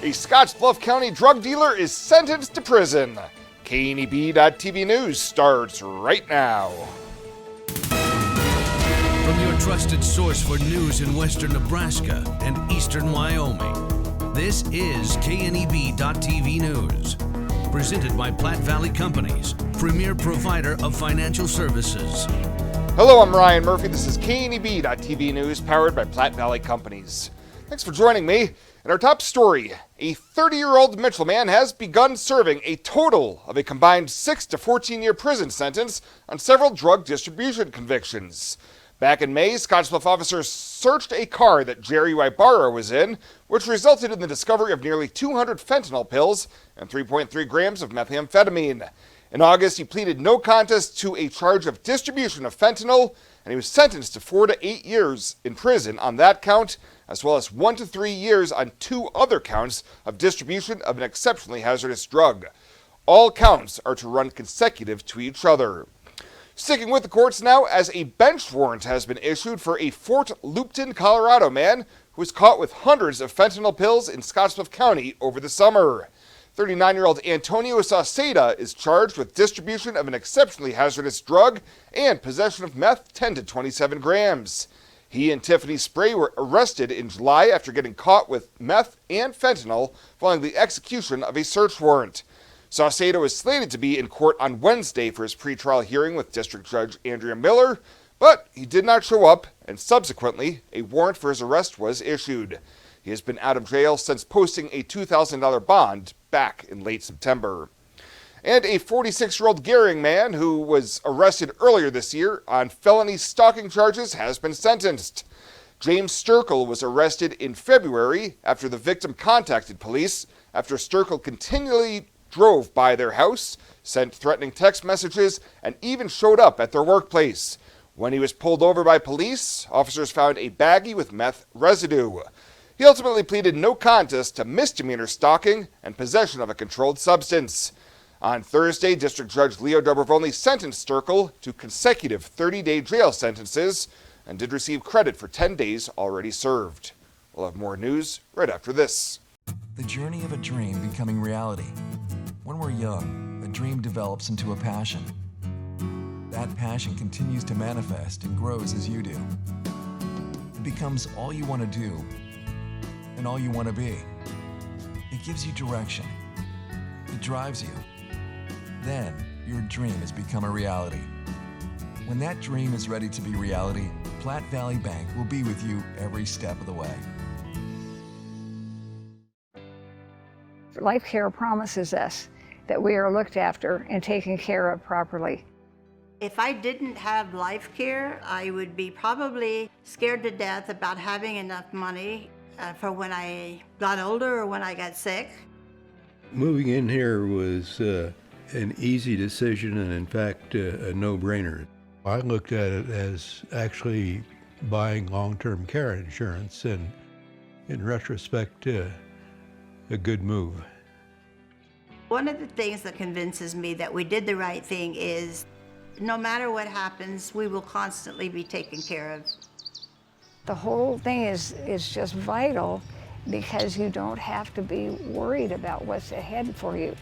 A Scotts Bluff County drug dealer is sentenced to prison. KNEB.TV News starts right now. From your trusted source for news in western Nebraska and eastern Wyoming, this is KNEB.TV News. Presented by Platte Valley Companies, premier provider of financial services. Hello, I'm Ryan Murphy. This is KNEB.TV News, powered by Platte Valley Companies. Thanks for joining me. In our top story, a 30-year-old Mitchell man has begun serving a total of a combined 6 to 14-year prison sentence on several drug distribution convictions. Back in May, Scotts Bluff officers searched a car that Jerry Ibarra was in, which resulted in the discovery of nearly 200 fentanyl pills and 3.3 grams of methamphetamine. In August, he pleaded no contest to a charge of distribution of fentanyl, and he was sentenced to 4 to 8 years in prison on that count, as well as 1 to 3 years on 2 other counts of distribution of an exceptionally hazardous drug. All counts are to run consecutive to each other. Sticking with the courts now, as a bench warrant has been issued for a Fort Lupton, Colorado man who was caught with hundreds of fentanyl pills in Scotts Bluff County over the summer. 39-year-old Antonio Sauceda is charged with distribution of an exceptionally hazardous drug and possession of meth 10 to 27 grams. He and Tiffany Spray were arrested in July after getting caught with meth and fentanyl following the execution of a search warrant. Sauceda was slated to be in court on Wednesday for his pretrial hearing with District Judge Andrea Miller, but he did not show up, and subsequently, a warrant for his arrest was issued. He has been out of jail since posting a $2,000 bond back in late September. And a 46-year-old Gehring man who was arrested earlier this year on felony stalking charges has been sentenced. James Sturkle was arrested in February after the victim contacted police after Sturkle continually drove by their house, sent threatening text messages, and even showed up at their workplace. When he was pulled over by police, officers found a baggie with meth residue. He ultimately pleaded no contest to misdemeanor stalking and possession of a controlled substance. On Thursday, District Judge Leo Dobrovony sentenced Sturkle to consecutive 30-day jail sentences and did receive credit for 10 days already served. We'll have more news right after this. The journey of a dream becoming reality. When we're young, a dream develops into a passion. That passion continues to manifest and grows as you do. It becomes all you want to do and all you want to be. It gives you direction. It drives you. Then, your dream has become a reality. When that dream is ready to be reality, Platte Valley Bank will be with you every step of the way. Life Care promises us that we are looked after and taken care of properly. If I didn't have Life Care, I would be probably scared to death about having enough money for when I got older or when I got sick. Moving in here was an easy decision and in fact a no-brainer. I looked at it as actually buying long-term care insurance and in retrospect a good move. One of the things that convinces me that we did the right thing is no matter what happens, we will constantly be taken care of. The whole thing is just vital because you don't have to be worried about what's ahead for you.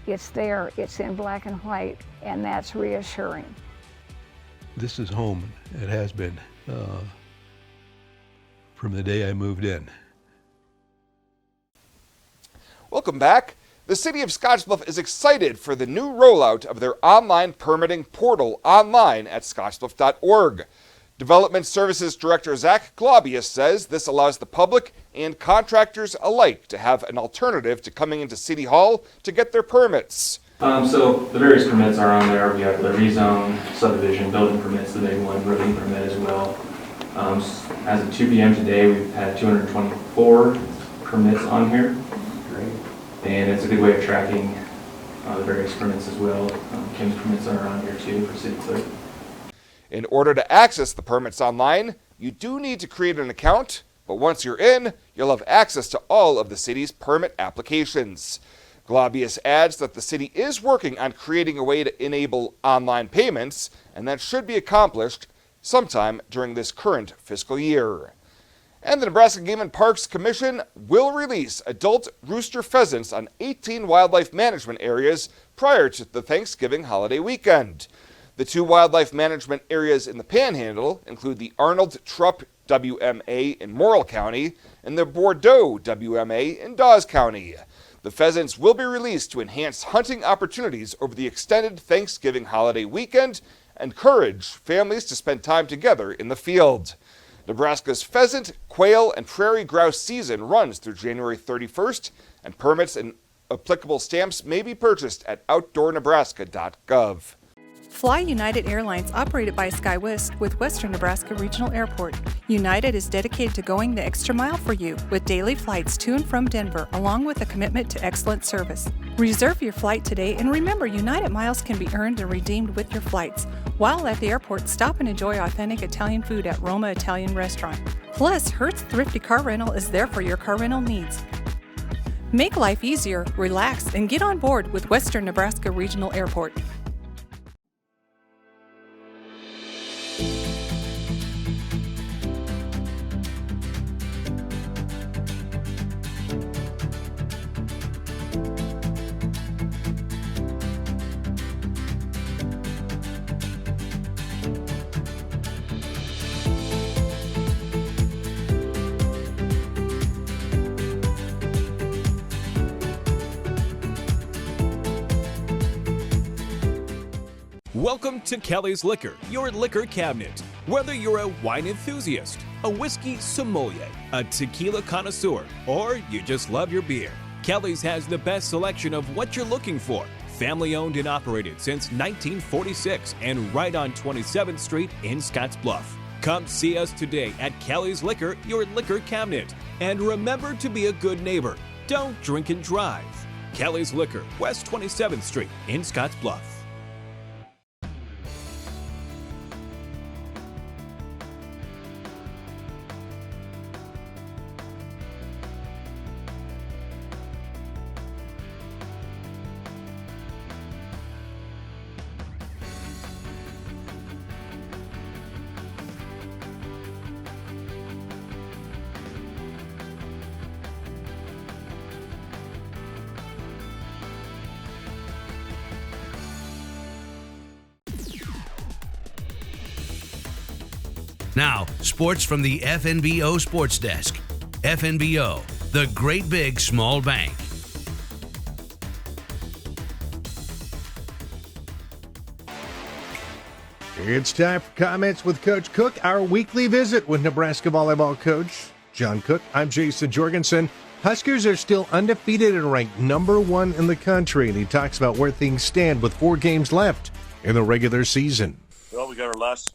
It's there, it's in black and white, and that's reassuring. This is home. It has been from the day I moved in. Welcome back. The City of Scotts Bluff is excited for the new rollout of their online permitting portal online at scottsbluff.org. Development Services Director Zach Globius says this allows the public and contractors alike to have an alternative to coming into City Hall to get their permits. So the various permits are on there. We have the rezone, subdivision, building permits, the big one, roading permit as well. As of 2 p.m. today, we've had 224 permits on here. Great. And it's a good way of tracking the various permits as well. Kim's permits are on here too for City Clerk. In order to access the permits online, you do need to create an account, but once you're in, you'll have access to all of the city's permit applications. Globius adds that the city is working on creating a way to enable online payments, and that should be accomplished sometime during this current fiscal year. And the Nebraska Game and Parks Commission will release adult rooster pheasants on 18 wildlife management areas prior to the Thanksgiving holiday weekend. The 2 wildlife management areas in the Panhandle include the Arnold Trupp WMA in Morrill County and the Bordeaux WMA in Dawes County. The pheasants will be released to enhance hunting opportunities over the extended Thanksgiving holiday weekend and encourage families to spend time together in the field. Nebraska's pheasant, quail, and prairie grouse season runs through January 31st, and permits and applicable stamps may be purchased at outdoornebraska.gov. Fly United Airlines, operated by SkyWest with Western Nebraska Regional Airport. United is dedicated to going the extra mile for you with daily flights to and from Denver, along with a commitment to excellent service. Reserve your flight today, and remember, United miles can be earned and redeemed with your flights. While at the airport, stop and enjoy authentic Italian food at Roma Italian Restaurant. Plus, Hertz Thrifty Car Rental is there for your car rental needs. Make life easier, relax, and get on board with Western Nebraska Regional Airport. Welcome to Kelly's Liquor, your liquor cabinet. Whether you're a wine enthusiast, a whiskey sommelier, a tequila connoisseur, or you just love your beer, Kelly's has the best selection of what you're looking for. Family owned and operated since 1946 and right on 27th Street in Scotts Bluff. Come see us today at Kelly's Liquor, your liquor cabinet. And remember to be a good neighbor. Don't drink and drive. Kelly's Liquor, West 27th Street in Scotts Bluff. Now, sports from the FNBO Sports Desk. FNBO, the great big small bank. It's time for Comments with Coach Cook, our weekly visit with Nebraska volleyball coach John Cook. I'm Jason Jorgensen. Huskers are still undefeated and ranked number 1 in the country, and he talks about where things stand with 4 games left in the regular season. Well, we got our last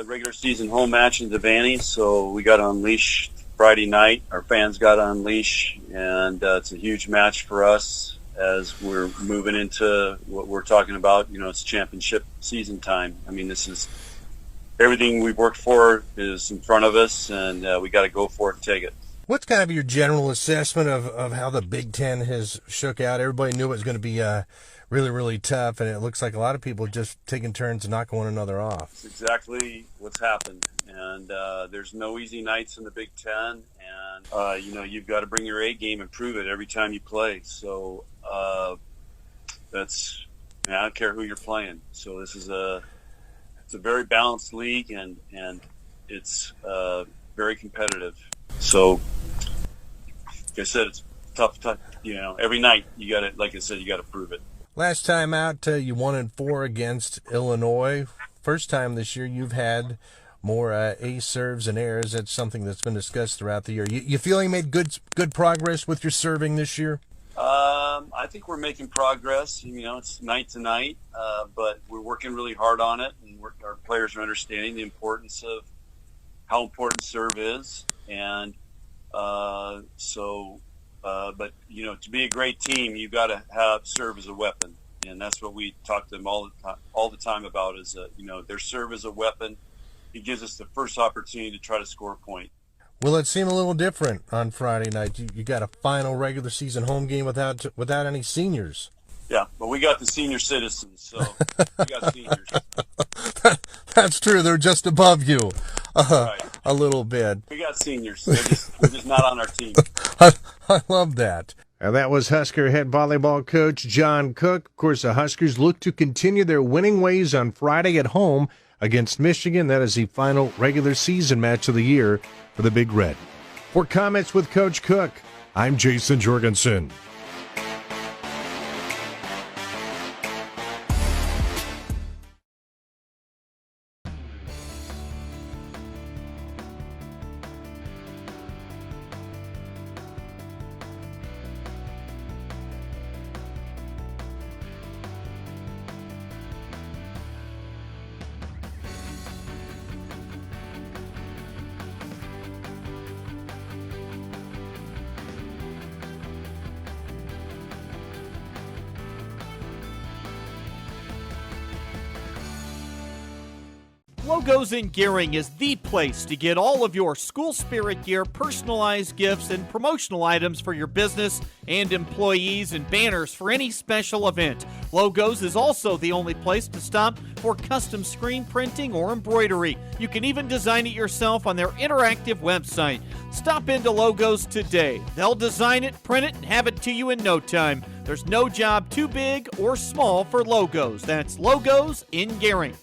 regular season home match in Devaney, so we got on leash Friday night. Our fans got on leash, and it's a huge match for us as we're moving into what we're talking about. You know, it's championship season time. I mean, this is everything we've worked for is in front of us, and we got to go for it and take it. What's kind of your general assessment of how the Big Ten has shook out? Everybody knew it was going to be really, really tough, and it looks like a lot of people just taking turns and knocking one another off. That's exactly what's happened, and there's no easy nights in the Big Ten, and you know, you've got to bring your A game and prove it every time you play. So that's, I don't care who you're playing. So this is it's a very balanced league, and it's very competitive. So like I said, it's tough. You know, every night you got to, like I said, you got to prove it. Last time out, you won in 4 against Illinois. First time this year you've had more ace serves and errors. That's something that's been discussed throughout the year. You feeling made good progress with your serving this year? I think we're making progress. You know, it's night to night, but we're working really hard on it, and our players are understanding the importance of how important serve is, and but, you know, to be a great team, you got to have serve as a weapon, and that's what we talk to them all the time about. Is you know, their serve as a weapon. It gives us the first opportunity to try to score a point. Will it seem a little different on Friday night? You got a final regular season home game without any seniors. Yeah, but we got the senior citizens, so we got seniors. That's true. They're just above you. Right. a little bit. We got seniors. They're just not on our team. I love that. And that was Husker head volleyball coach John Cook. Of course, the Huskers look to continue their winning ways on Friday at home against Michigan. That is the final regular season match of the year for the Big Red. For comments with Coach Cook, I'm Jason Jorgensen. Logos in Gearing is the place to get all of your school spirit gear, personalized gifts, and promotional items for your business and employees, and banners for any special event. Logos is also the only place to stop for custom screen printing or embroidery. You can even design it yourself on their interactive website. Stop into Logos today. They'll design it, print it, and have it to you in no time. There's no job too big or small for Logos. That's Logos in Gearing.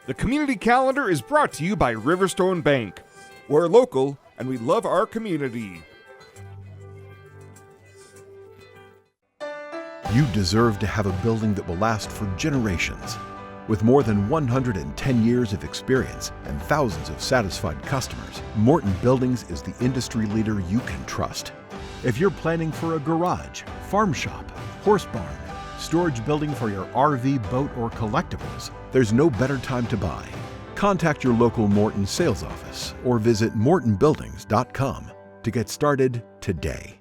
The community calendar is brought to you by Riverstone Bank. We're local and we love our community. You deserve to have a building that will last for generations. With more than 110 years of experience and thousands of satisfied customers, Morton Buildings is the industry leader you can trust. If you're planning for a garage, farm shop, horse barn, storage building for your RV, boat, or collectibles, there's no better time to buy. Contact your local Morton sales office or visit mortonbuildings.com to get started today.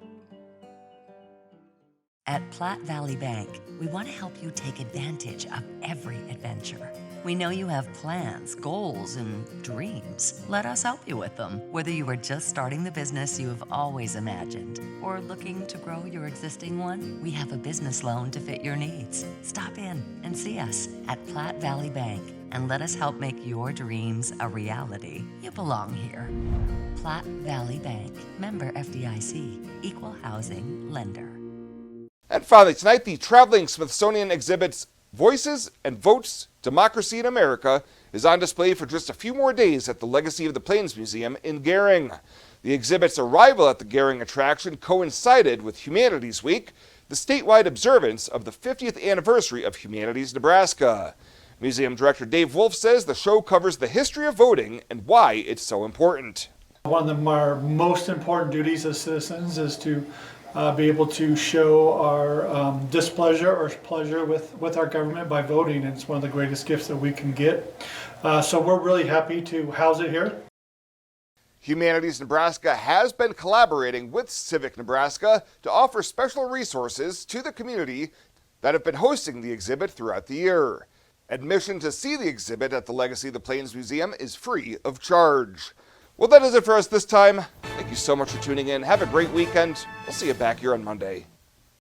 At Platte Valley Bank, we want to help you take advantage of every adventure. We know you have plans, goals, and dreams. Let us help you with them. Whether you are just starting the business you have always imagined or looking to grow your existing one, we have a business loan to fit your needs. Stop in and see us at Platte Valley Bank and let us help make your dreams a reality. You belong here. Platte Valley Bank, member FDIC, equal housing lender. And finally, tonight, the traveling Smithsonian exhibits Voices and Votes, Democracy in America is on display for just a few more days at the Legacy of the Plains Museum in Gering. The exhibit's arrival at the Gering attraction coincided with Humanities Week, the statewide observance of the 50th anniversary of Humanities Nebraska. Museum Director Dave Wolf says the show covers the history of voting and why it's so important. One of our most important duties as citizens is to be able to show our displeasure or pleasure with our government by voting. It's one of the greatest gifts that we can get. So we're really happy to house it here. Humanities Nebraska has been collaborating with Civic Nebraska to offer special resources to the community that have been hosting the exhibit throughout the year. Admission to see the exhibit at the Legacy of the Plains Museum is free of charge. Well, that is it for us this time. Thank you so much for tuning in. Have a great weekend. We'll see you back here on Monday.